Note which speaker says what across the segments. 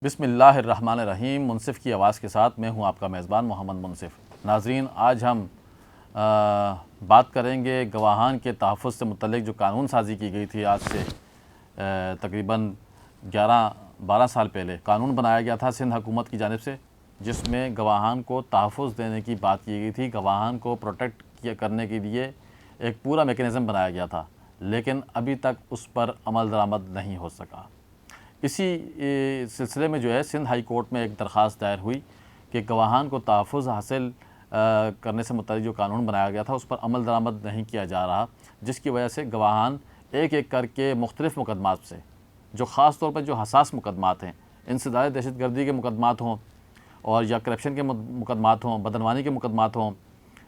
Speaker 1: بسم اللہ الرحمن الرحیم۔ منصف کی آواز کے ساتھ میں ہوں آپ کا میزبان محمد منصف۔ ناظرین، آج ہم بات کریں گے گواہان کے تحفظ سے متعلق جو قانون سازی کی گئی تھی۔ آج سے تقریباً 12 سال پہلے قانون بنایا گیا تھا سندھ حکومت کی جانب سے، جس میں گواہان کو تحفظ دینے کی بات کی گئی تھی۔ گواہان کو پروٹیکٹ کرنے کے لیے ایک پورا میکینزم بنایا گیا تھا، لیکن ابھی تک اس پر عمل درآمد نہیں ہو سکا۔ اسی سلسلے میں جو ہے سندھ ہائی کورٹ میں ایک درخواست دائر ہوئی کہ گواہان کو تحفظ حاصل کرنے سے متعلق جو قانون بنایا گیا تھا اس پر عمل درآمد نہیں کیا جا رہا، جس کی وجہ سے گواہان ایک ایک کر کے مختلف مقدمات سے، جو خاص طور پر جو حساس مقدمات ہیں، انسداد دہشت گردی کے مقدمات ہوں اور یا کرپشن کے مقدمات ہوں، بدعنوانی کے مقدمات ہوں،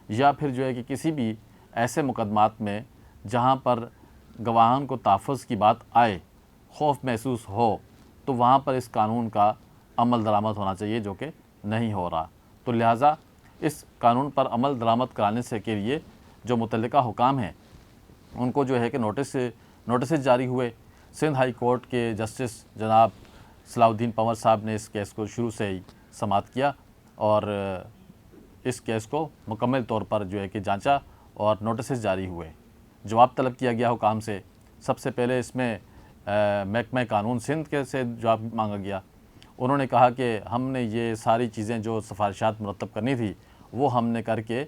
Speaker 1: یا پھر جو ہے کہ کسی بھی ایسے مقدمات میں جہاں پر گواہان کو تحفظ کی بات آئے، خوف محسوس ہو، تو وہاں پر اس قانون کا عمل درآمد ہونا چاہیے، جو کہ نہیں ہو رہا۔ تو لہٰذا اس قانون پر عمل درآمد کرانے سے کے لیے جو متعلقہ حکام ہیں ان کو جو ہے کہ نوٹسز جاری ہوئے۔ سندھ ہائی کورٹ کے جسٹس جناب صلاح الدین پنور صاحب نے اس کیس کو شروع سے ہی سماعت کیا اور اس کیس کو مکمل طور پر جو ہے کہ جانچا اور نوٹسز جاری ہوئے۔ جواب طلب کیا گیا حکام سے۔ سب سے پہلے اس میں محکمہ قانون سندھ کے سے جواب مانگا گیا۔ انہوں نے کہا کہ ہم نے یہ ساری چیزیں جو سفارشات مرتب کرنی تھی وہ ہم نے کر کے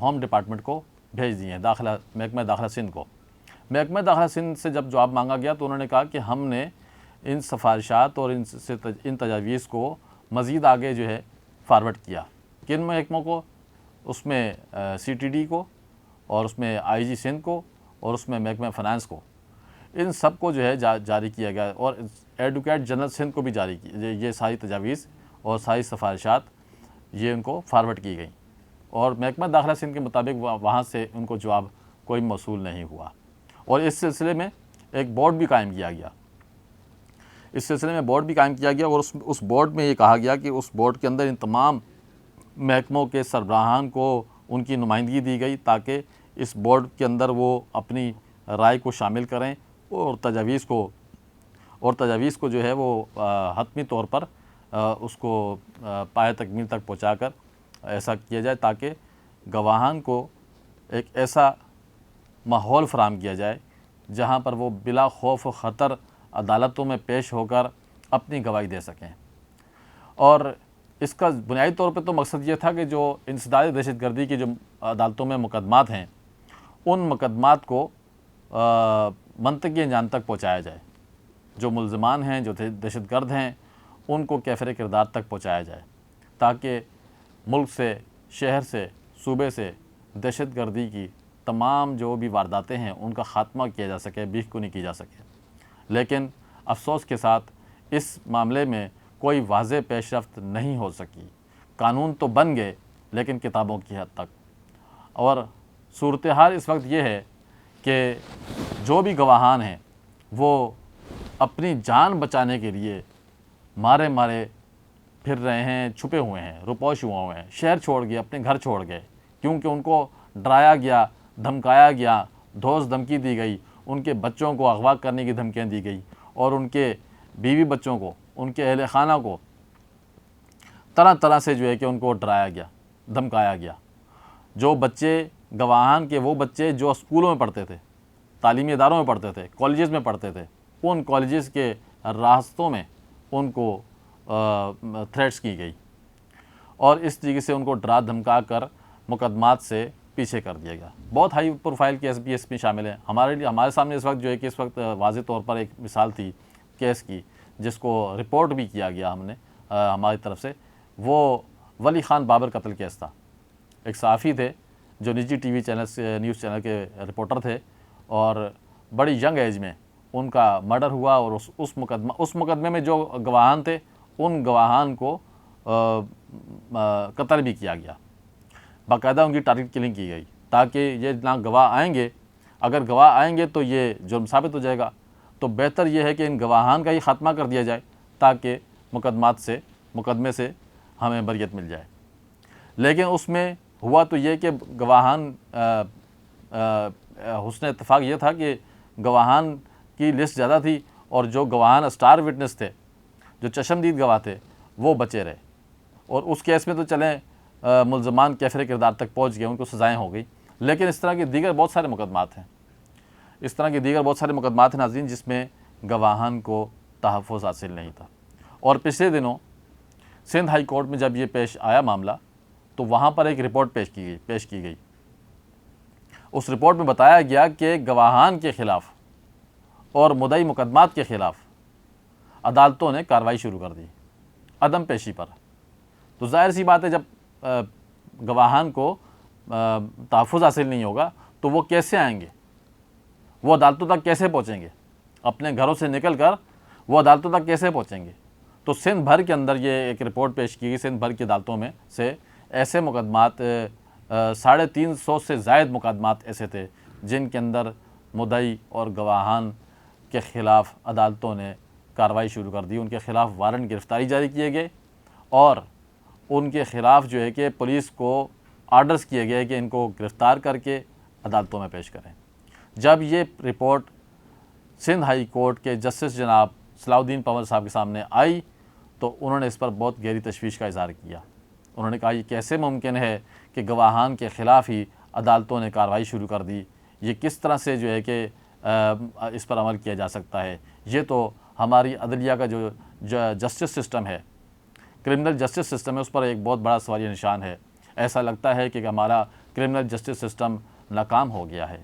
Speaker 1: ہوم ڈپارٹمنٹ کو بھیج دی ہیں، محکمہ داخلہ سندھ کو۔ محکمہ داخلہ سندھ سے جب جواب مانگا گیا تو انہوں نے کہا کہ ہم نے ان سفارشات اور ان تجاویز کو مزید آگے جو ہے فارورڈ کیا۔ کن محکموں کو؟ اس میں CTD کو، اور اس میں IG سندھ کو، اور اس میں محکمہ فنانس کو، ان سب کو جو ہے جاری کیا گیا، اور ایڈوکیٹ جنرل سندھ کو بھی جاری کی۔ یہ ساری تجاویز اور ساری سفارشات یہ ان کو فارورڈ کی گئیں، اور محکمہ داخلہ سندھ کے مطابق وہاں سے ان کو جواب کوئی موصول نہیں ہوا، اور اس سلسلے میں ایک بورڈ بھی قائم کیا گیا۔ اور اس بورڈ میں یہ کہا گیا کہ اس بورڈ کے اندر ان تمام محکموں کے سربراہان کو ان کی نمائندگی دی گئی، تاکہ اس بورڈ کے اندر وہ اپنی رائے کو شامل کریں اور تجاویز کو جو ہے وہ حتمی طور پر اس کو پایہ تکمیل تک پہنچا کر ایسا کیا جائے تاکہ گواہان کو ایک ایسا ماحول فراہم کیا جائے جہاں پر وہ بلا خوف و خطر عدالتوں میں پیش ہو کر اپنی گواہی دے سکیں۔ اور اس کا بنیادی طور پہ تو مقصد یہ تھا کہ جو انسداد دہشت گردی کی جو عدالتوں میں مقدمات ہیں ان مقدمات کو منطقی انجام تک پہنچایا جائے، جو ملزمان ہیں، جو دہشت گرد ہیں، ان کو کیفر کردار تک پہنچایا جائے، تاکہ ملک سے، شہر سے، صوبے سے دہشت گردی کی تمام جو بھی وارداتیں ہیں ان کا خاتمہ کیا جا سکے، بیخ کنی کی جا سکے۔ لیکن افسوس کے ساتھ اس معاملے میں کوئی واضح پیش رفت نہیں ہو سکی۔ قانون تو بن گئے لیکن کتابوں کی حد تک، اور صورتحال اس وقت یہ ہے کہ جو بھی گواہان ہیں وہ اپنی جان بچانے کے لیے مارے پھر رہے ہیں، چھپے ہوئے ہیں، روپوش ہوئے ہیں، شہر چھوڑ گئے، اپنے گھر چھوڑ گئے، کیونکہ ان کو ڈرایا گیا، دھمکایا گیا، دھوس دھمکی دی گئی، ان کے بچوں کو اغوا کرنے کی دھمکیاں دی گئی، اور ان کے بیوی بچوں کو، ان کے اہل خانہ کو طرح سے جو ہے کہ ان کو ڈرایا گیا، دھمکایا گیا۔ جو بچے گواہان کے، وہ بچے جو اسکولوں میں پڑھتے تھے، تعلیمی اداروں میں پڑھتے تھے، کالجز میں پڑھتے تھے، ان کالجز کے راستوں میں ان کو تھریٹس کی گئی، اور اس طریقے سے ان کو ڈرا دھمکا کر مقدمات سے پیچھے کر دیا گیا۔ بہت ہائی پروفائل کیس بھی اس میں شامل ہیں۔ ہمارے سامنے اس وقت جو ہے کہ اس وقت واضح طور پر ایک مثال تھی کیس کی، جس کو رپورٹ بھی کیا گیا ہم نے ہماری طرف سے۔ وہ ولی خان بابر قتل کیس تھا۔ ایک صحافی تھے جو نجی ٹی وی چینل سے، نیوز چینل کے رپورٹر تھے، اور بڑی ینگ ایج میں ان کا مرڈر ہوا، اور اس مقدمے میں جو گواہان تھے ان گواہان کو قتل بھی کیا گیا، باقاعدہ ان کی ٹارگٹ کلنگ کی گئی، تاکہ یہ نہ گواہ آئیں گے، اگر گواہ آئیں گے تو یہ جرم ثابت ہو جائے گا، تو بہتر یہ ہے کہ ان گواہان کا ہی خاتمہ کر دیا جائے تاکہ مقدمے سے ہمیں بریت مل جائے۔ لیکن اس میں ہوا تو یہ کہ گواہان حسن اتفاق یہ تھا کہ گواہان کی لسٹ زیادہ تھی، اور جو گواہان اسٹار وٹنس تھے، جو چشمدید گواہ تھے وہ بچے رہے، اور اس کیس میں تو چلیں ملزمان کیفر کردار تک پہنچ گئے، ان کو سزائیں ہو گئی، لیکن اس طرح کے دیگر بہت سارے مقدمات ہیں ناظرین جس میں گواہان کو تحفظ حاصل نہیں تھا۔ اور پچھلے دنوں سندھ ہائی کورٹ میں جب یہ پیش آیا معاملہ تو وہاں پر ایک رپورٹ پیش کی گئی۔ اس رپورٹ میں بتایا گیا کہ گواہان کے خلاف اور مدعی مقدمات کے خلاف عدالتوں نے کارروائی شروع کر دی عدم پیشی پر۔ تو ظاہر سی بات ہے جب گواہان کو تحفظ حاصل نہیں ہوگا تو وہ کیسے آئیں گے، وہ عدالتوں تک کیسے پہنچیں گے، اپنے گھروں سے نکل کر وہ عدالتوں تک کیسے پہنچیں گے؟ تو سندھ بھر کے اندر یہ ایک رپورٹ پیش کی گئی، سندھ بھر کی عدالتوں میں سے ایسے مقدمات 350 سے زائد مقدمات ایسے تھے جن کے اندر مدعی اور گواہان کے خلاف عدالتوں نے کارروائی شروع کر دی، ان کے خلاف وارنٹ گرفتاری جاری کیے گئے اور ان کے خلاف جو ہے کہ پولیس کو آرڈرز کیے گئے کہ ان کو گرفتار کر کے عدالتوں میں پیش کریں۔ جب یہ رپورٹ سندھ ہائی کورٹ کے جسٹس جناب صلاح الدین پنور صاحب کے سامنے آئی تو انہوں نے اس پر بہت گہری تشویش کا اظہار کیا۔ انہوں نے کہا یہ کیسے ممکن ہے کہ گواہان کے خلاف ہی عدالتوں نے کارروائی شروع کر دی، یہ کس طرح سے جو ہے کہ اس پر عمل کیا جا سکتا ہے؟ یہ تو ہماری عدلیہ کا جو جسٹس سسٹم ہے، کرمنل جسٹس سسٹم ہے، اس پر ایک بہت بڑا سوالیہ نشان ہے۔ ایسا لگتا ہے کہ ہمارا کرمنل جسٹس سسٹم ناکام ہو گیا ہے۔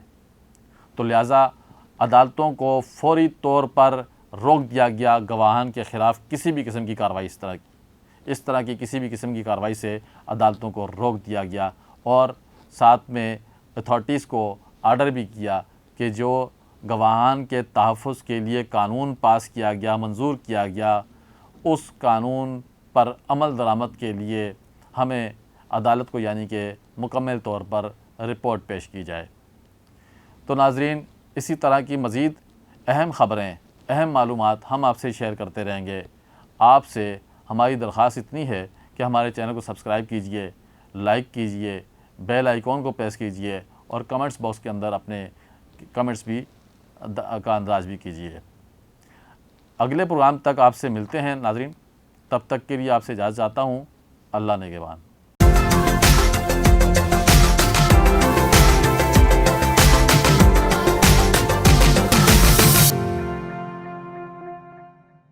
Speaker 1: تو لہٰذا عدالتوں کو فوری طور پر روک دیا گیا گواہان کے خلاف کسی بھی قسم کی کارروائی، اس طرح کی کسی بھی قسم کی کارروائی سے عدالتوں کو روک دیا گیا، اور ساتھ میں اتھارٹیز کو آرڈر بھی کیا کہ جو گواہان کے تحفظ کے لیے قانون پاس کیا گیا، منظور کیا گیا، اس قانون پر عمل درآمد کے لیے ہمیں عدالت کو یعنی کہ مکمل طور پر رپورٹ پیش کی جائے۔ تو ناظرین، اسی طرح کی مزید اہم خبریں، اہم معلومات ہم آپ سے شیئر کرتے رہیں گے۔ آپ سے ہماری درخواست اتنی ہے کہ ہمارے چینل کو سبسکرائب کیجئے، لائک کیجئے، بیل آئیکن کو پریس کیجئے اور کمنٹس باکس کے اندر اپنے کمنٹس بھی کا اندراج بھی کیجئے۔ اگلے پروگرام تک آپ سے ملتے ہیں ناظرین، تب تک کے لیے آپ سے اجازت چاہتا ہوں۔ اللہ نگہبان۔